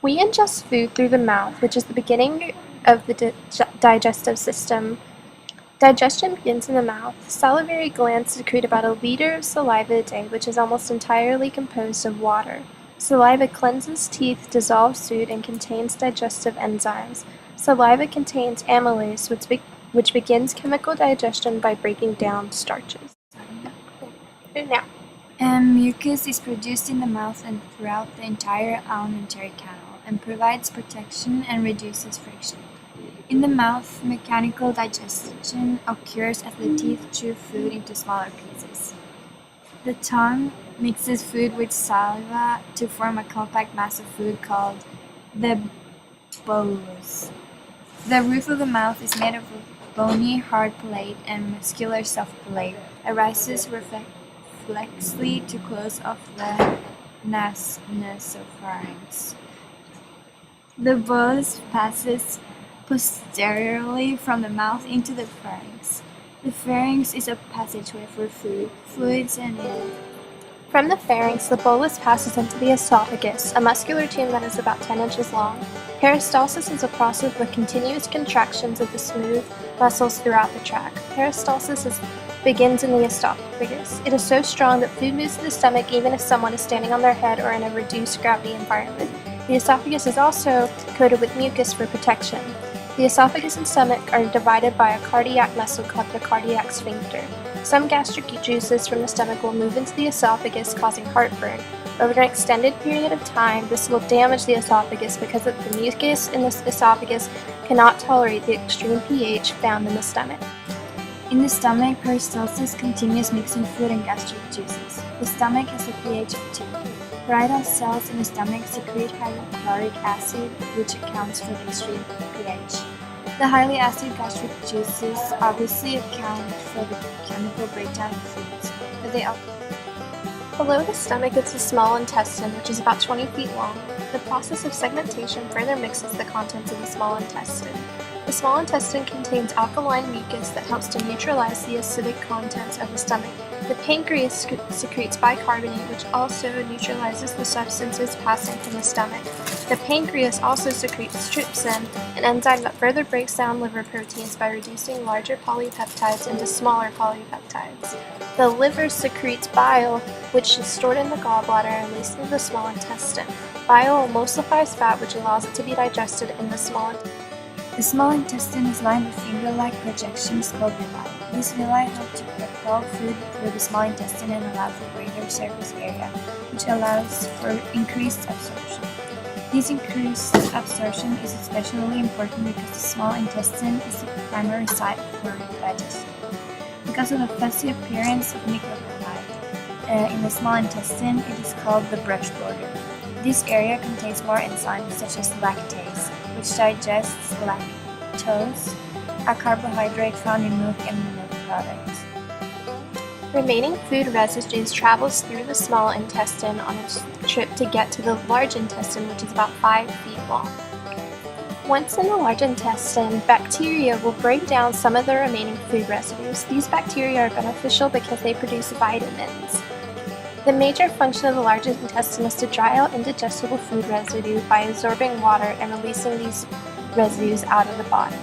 We ingest food through the mouth, which is the beginning of the digestive system. Digestion begins in the mouth. Salivary glands secrete about a liter of saliva a day, which is almost entirely composed of water. Saliva cleanses teeth, dissolves food, and contains digestive enzymes. Saliva contains amylase, which begins chemical digestion by breaking down starches. Now, Mucus is produced in the mouth and throughout the entire alimentary canal and provides protection and reduces friction. In the mouth, mechanical digestion occurs as the teeth chew food into smaller pieces. The tongue mixes food with saliva to form a compact mass of food called the bolus. The roof of the mouth is made of a bony, hard palate and muscular soft palate. It rises reflexly to close off the nasopharynx. The bolus passes posteriorly from the mouth into the pharynx. The pharynx is a passageway for food, fluids, and air. From the pharynx, the bolus passes into the esophagus, a muscular tube that is about 10 inches long. Peristalsis is a process with continuous contractions of the smooth muscles throughout the tract. Peristalsis begins in the esophagus. It is so strong that food moves to the stomach even if someone is standing on their head or in a reduced gravity environment. The esophagus is also coated with mucus for protection. The esophagus and stomach are divided by a cardiac muscle called the cardiac sphincter. Some gastric juices from the stomach will move into the esophagus, causing heartburn. Over an extended period of time, this will damage the esophagus because the mucus in the esophagus cannot tolerate the extreme pH found in the stomach. In the stomach, peristalsis continues mixing food and gastric juices. The stomach has a pH of 2. Parietal cells in the stomach secrete hydrochloric acid, which accounts for the extreme pH. The highly acid gastric juices obviously account for the chemical breakdown of foods, but they also Below the stomach is the small intestine, which is about 20 feet long. The process of segmentation further mixes the contents of the small intestine. The small intestine contains alkaline mucus that helps to neutralize the acidic contents of the stomach. The pancreas secretes bicarbonate, which also neutralizes the substances passing from the stomach. The pancreas also secretes trypsin, an enzyme that further breaks down liver proteins by reducing larger polypeptides into smaller polypeptides. The liver secretes bile, which is stored in the gallbladder and released into the small intestine. Bile emulsifies fat, which allows it to be digested in the small intestine. The small intestine is lined with finger-like projections called villi. These villi help to propel food through the small intestine and allow for greater surface area, which allows for increased absorption. This increased absorption is especially important because the small intestine is the primary site for digestion. Because of the fussy appearance of microvilli in the small intestine, it is called the brush border. This area contains more enzymes such as lactase, which digests lactose, a carbohydrate found in milk and milk products. Remaining food residues travels through the small intestine on its trip to get to the large intestine, which is about 5 feet long. Once in the large intestine, bacteria will break down some of the remaining food residues. These bacteria are beneficial because they produce vitamins. The major function of the large intestine is to dry out indigestible food residue by absorbing water and releasing these residues out of the body.